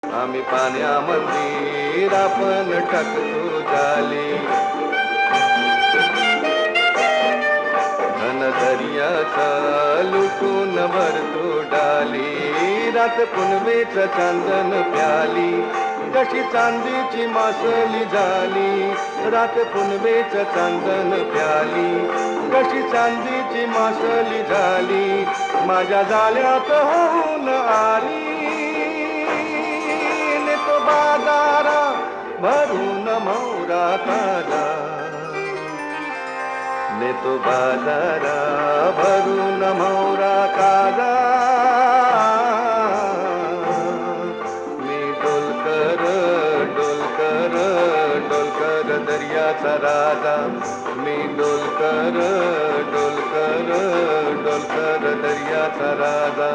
आम्ही पाण्यामध्ये आपण टाकतो जाली, घन दर्याचा लुटून भरतो डाली, रात पुनवेच चांदन प्याली, जशी चांदीची मासली झाली, रात पुनवेच चांदन प्याली, जशी चांदीची मासली झाली, माझ्या जाळ्यात होऊन आली, नेतो बाजारा भरून मौरा ताजा, नेतो बाजारा भरून मौरा ताजा, मी डोलकर डोलकर डोलकर दर्याचा राजा, मी डोलकर डोलकर डोलकर दर्याचा राजा.